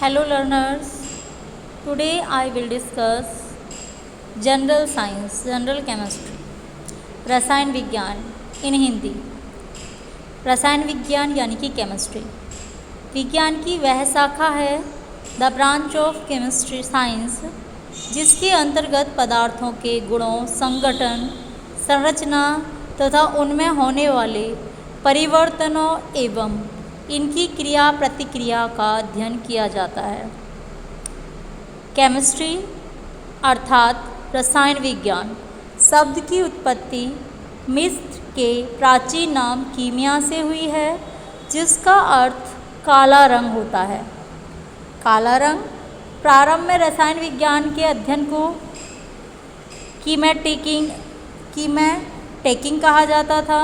Hello learners, today I will discuss general science, general chemistry, रसायन विज्ञान in Hindi. रसायन विज्ञान यानी कि केमिस्ट्री विज्ञान की वह शाखा है the branch of chemistry science जिसके अंतर्गत पदार्थों के गुणों, संगठन, संरचना तथा उनमें होने वाले परिवर्तनों एवं इनकी क्रिया प्रतिक्रिया का अध्ययन किया जाता है। केमिस्ट्री अर्थात रसायन विज्ञान शब्द की उत्पत्ति मिस्र के प्राचीन नाम कीमिया से हुई है, जिसका अर्थ काला रंग होता है। काला रंग प्रारंभ में रसायन विज्ञान के अध्ययन को कीमैटेकिंग कहा जाता था।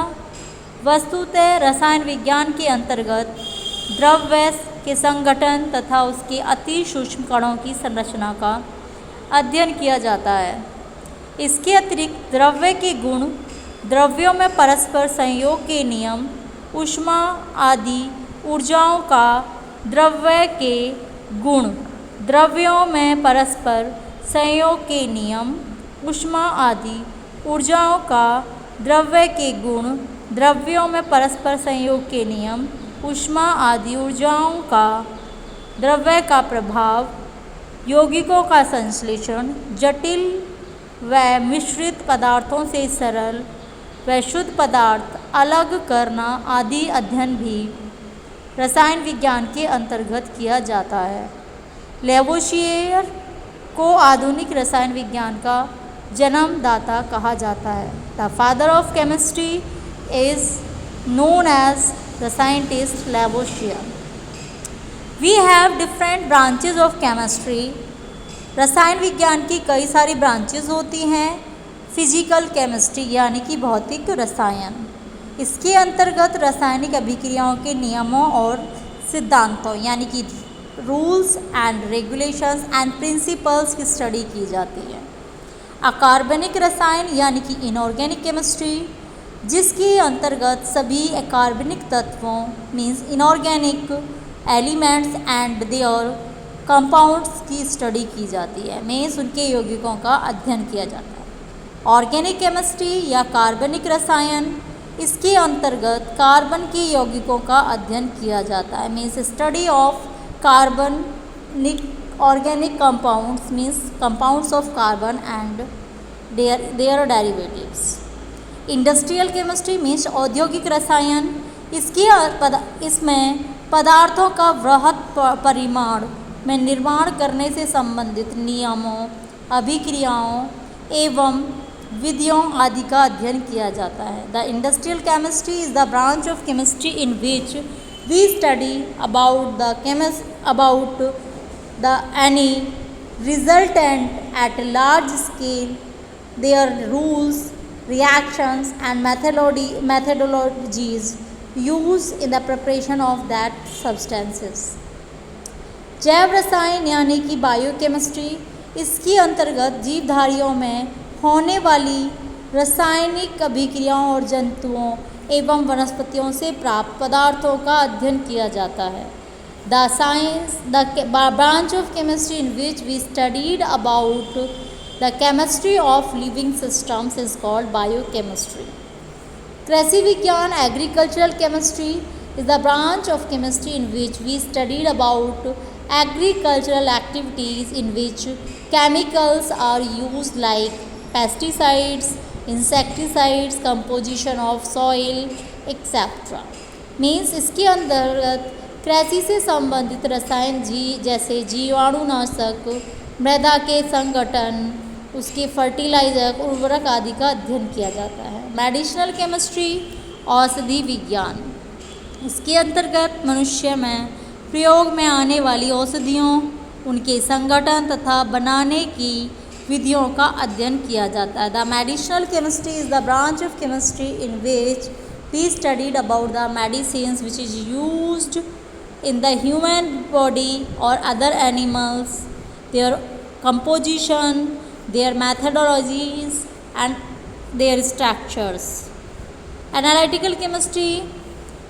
वस्तुतः रसायन विज्ञान के अंतर्गत द्रव्य के संगठन तथा उसके अति सूक्ष्म कणों की संरचना का अध्ययन किया जाता है। इसके अतिरिक्त द्रव्य के गुण, द्रव्यों में परस्पर संयोग के नियम, ऊष्मा आदि ऊर्जाओं का द्रव्य के गुण, द्रव्यों में परस्पर संयोग के नियम, ऊष्मा आदि ऊर्जाओं का द्रव्य के गुण, द्रव्यों में परस्पर संयोग के नियम, ऊष्मा आदि ऊर्जाओं का द्रव्य का प्रभाव, यौगिकों का संश्लेषण, जटिल व मिश्रित पदार्थों से सरल व शुद्ध पदार्थ अलग करना आदि अध्ययन भी रसायन विज्ञान के अंतर्गत किया जाता है। लेवोशियर को आधुनिक रसायन विज्ञान का जन्मदाता कहा जाता है। The father of chemistry is known as the scientist Lavoisier. We have different branches of chemistry. रसायन विज्ञान की कई सारी ब्रांचेस होती हैं। फिजिकल केमिस्ट्री यानी कि भौतिक रसायन, इसके अंतर्गत रासायनिक अभिक्रियाओं के नियमों और सिद्धांतों यानी कि rules and regulations and principles की स्टडी की जाती है। अकार्बनिक रसायन यानी कि इनऑर्गेनिक केमिस्ट्री, जिसके अंतर्गत सभी अकार्बनिक तत्वों means inorganic elements and there compounds की स्टडी की जाती है, मीन्स उनके यौगिकों का अध्ययन किया जाता है। ऑर्गेनिक केमिस्ट्री या कार्बनिक रसायन, इसके अंतर्गत कार्बन के यौगिकों का अध्ययन किया जाता है, मीन्स स्टडी ऑफ कार्बनिक organic compounds means compounds of carbon and their derivatives. Industrial chemistry means औद्योगिक रसायन, इसमें पदार्थों का वृहत परिमाण में निर्माण करने से संबंधित नियमों, अभिक्रियाओं एवं विधियों आदि का अध्ययन किया जाता है। The industrial chemistry is the branch of chemistry in which we study about the any resultant at large scale, their rules, reactions and methodologies used in the preparation of that substances. जैव रसायन यानी कि biochemistry, इसके अंतर्गत जीवधारियों में होने वाली रासायनिक अभिक्रियाओं और जंतुओं एवं वनस्पतियों से प्राप्त पदार्थों का अध्ययन किया जाता है। The branch of chemistry in which we studied about the chemistry of living systems is called biochemistry. कृषि विज्ञान agricultural chemistry is the branch of chemistry in which we studied about agricultural activities in which chemicals are used like pesticides, insecticides, composition of soil, etc. Means इसके अंतर्गत कृषि से संबंधित रसायन जैसे जीवाणुनाशक, मृदा के संगठन, उसके फर्टिलाइजर, उर्वरक आदि का अध्ययन किया जाता है। मेडिसिनल केमिस्ट्री औषधि विज्ञान, इसके अंतर्गत मनुष्य में प्रयोग में आने वाली औषधियों, उनके संगठन तथा बनाने की विधियों का अध्ययन किया जाता है। The medicinal chemistry is the branch of chemistry in which we studied about the medicines which is used in the human body और other animals, their composition, their methodologies and their structures. Analytical chemistry,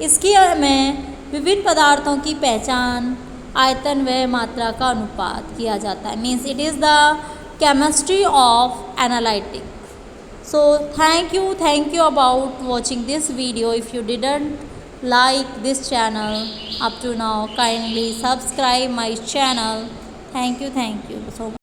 इसकी में विभिन्न पदार्थों की पहचान, आयतन व मात्रा का अनुपात किया जाता है। Means it is the chemistry of analytic. So thank you about watching this video. If you didn't like this channel up to now, kindly subscribe my channel. Thank you so much.